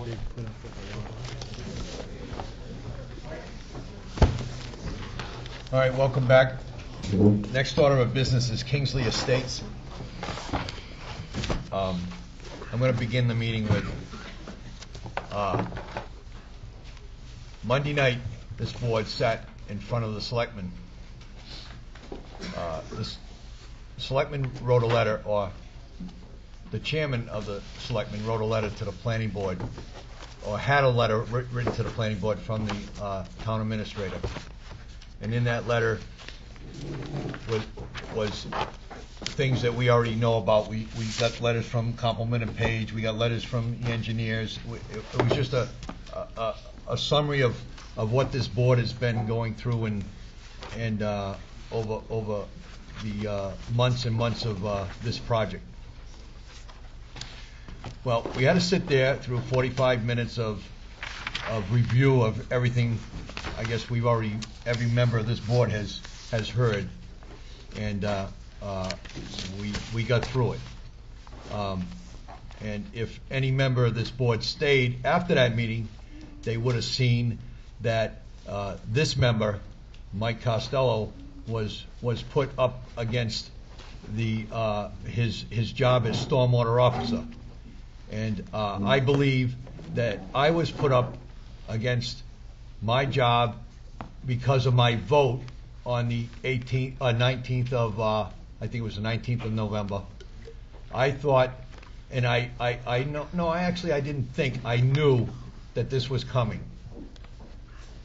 All right, welcome back. Next order of business is Kingsley Estates. I'm going to begin the meeting with Monday night. This board sat in front of the selectmen. The selectmen wrote a letter, or the chairman of the selectmen wrote a letter to the planning board, or had a letter written to the planning board from the town administrator. And in that letter was things that we already know about. We got letters from Compliment and Page. We got letters from the engineers. It was just a summary of what this board has been going through and over the months and months of this project. Well, we had to sit there through 45 minutes of review of everything. I guess every member of this board has heard, and we got through it. And if any member of this board stayed after that meeting, they would have seen that this member, Mike Costello, was put up against his job as stormwater officer, and I believe that I was put up against my job because of my vote on the 19th of I think it was the 19th of November. I thought, and I didn't think, I knew that this was coming.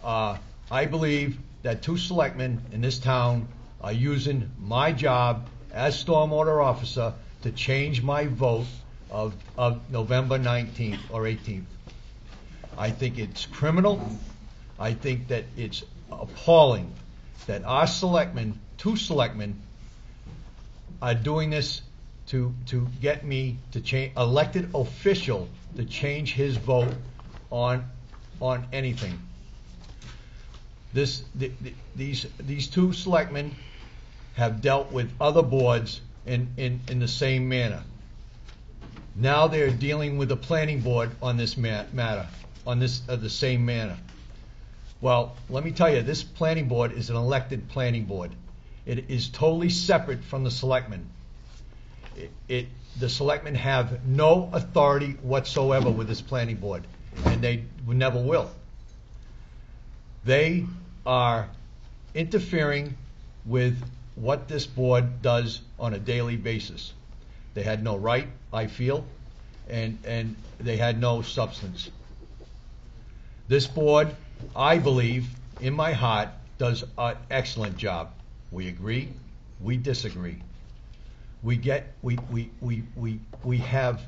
I believe that two selectmen in this town are using my job as stormwater officer to change my vote of November 19th or 18th. I think it's criminal. I think that it's appalling that our selectmen, two selectmen, are doing this to get me to change, elected official, to change his vote on anything. These two selectmen have dealt with other boards in the same manner. Now they're dealing with the planning board on this matter, on the same manner. Well, let me tell you, this planning board is an elected planning board. It is totally separate from the selectmen. The selectmen have no authority whatsoever with this planning board, and they never will. They are interfering with what this board does on a daily basis. They had no right, I feel, and they had no substance. This board, I believe, in my heart, does an excellent job. We agree, we disagree. We have,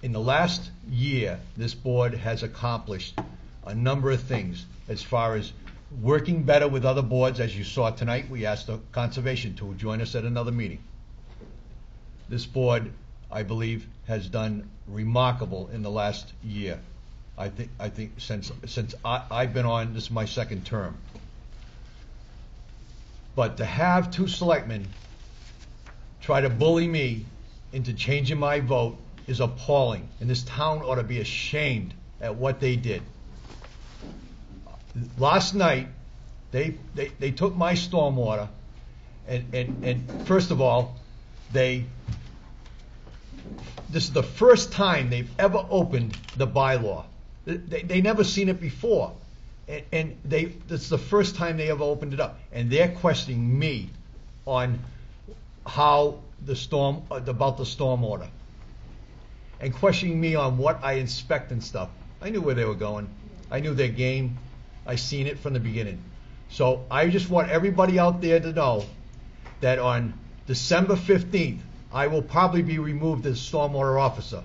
in the last year, this board has accomplished a number of things as far as working better with other boards. As you saw tonight, we asked the Conservation to join us at another meeting. This board, I believe, has done remarkable in the last year. I think since I've been on, this is my second term. But to have two selectmen try to bully me into changing my vote is appalling, and this town ought to be ashamed at what they did. Last night, they took my stormwater, and first of all, this is the first time they've ever opened the bylaw. They never seen it before, and it's the first time they ever opened it up, and they're questioning me on how about the stormwater, and questioning me on what I inspect and stuff. I knew where they were going. I knew their game. I seen it from the beginning. So I just want everybody out there to know that on December 15th, I will probably be removed as stormwater officer.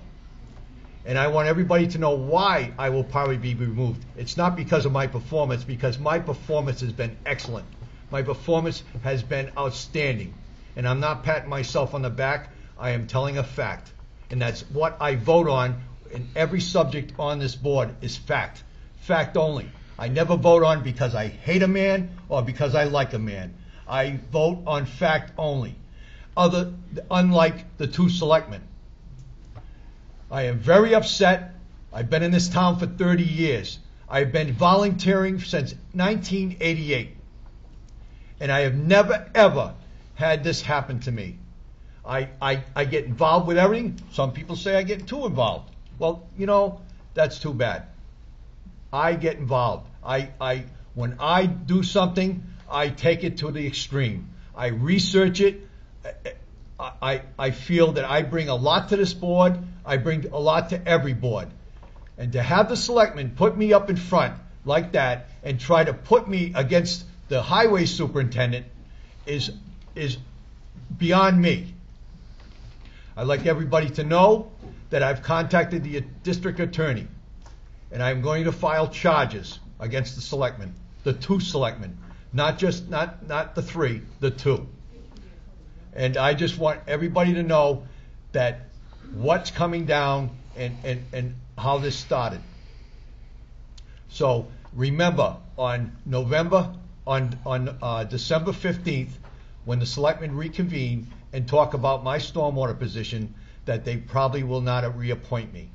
And I want everybody to know why I will probably be removed. It's not because of my performance, because my performance has been excellent. My performance has been outstanding. And I'm not patting myself on the back. I am telling a fact. And that's what I vote on in every subject on this board is fact. Fact only. I never vote on because I hate a man or because I like a man. I vote on fact only. Unlike the two selectmen. I am very upset I've been in this town for 30 years. I've been volunteering since 1988. And I have never, ever had this happen to me. I get involved with everything. Some people say I get too involved. Well, you know, that's too bad. I get involved. When I do something, I take it to the extreme. I research it. I feel that I bring a lot to this board. I bring a lot to every board. And to have the selectmen put me up in front like that and try to put me against the highway superintendent is beyond me. I'd like everybody to know that I've contacted the district attorney, and I'm going to file charges against the selectmen, the 2 selectmen, not the 3, the 2. And I just want everybody to know that what's coming down and how this started. So remember, on December 15th, when the selectmen reconvene and talk about my stormwater position, that they probably will not reappoint me.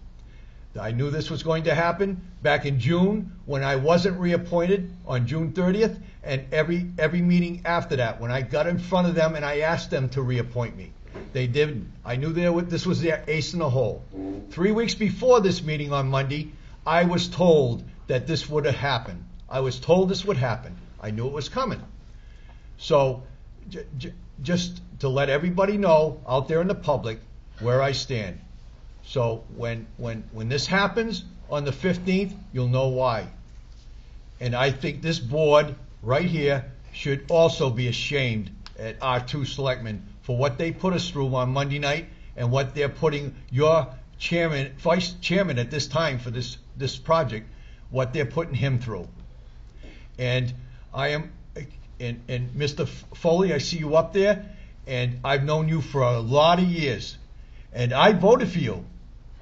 I knew this was going to happen back in June when I wasn't reappointed on June 30th, and every meeting after that when I got in front of them and I asked them to reappoint me. They didn't. I knew this was their ace in the hole. 3 weeks before this meeting on Monday, I was told that this would have happened. I was told this would happen. I knew it was coming. So just to let everybody know out there in the public where I stand. So when this happens on the 15th, you'll know why. And I think this board right here should also be ashamed at our 2 selectmen for what they put us through on Monday night and what they're putting your chairman, vice chairman at this time for this project, what they're putting him through. And I am, and Mr. Foley, I see you up there, and I've known you for a lot of years, and I voted for you.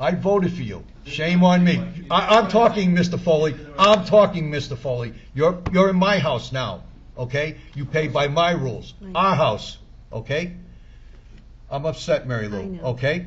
I voted for you. Shame on me. I'm talking, Mr. Foley. I'm talking, Mr. Foley. You're in my house now, okay? You pay by my rules. Our house, okay? I'm upset, Mary Lou, okay?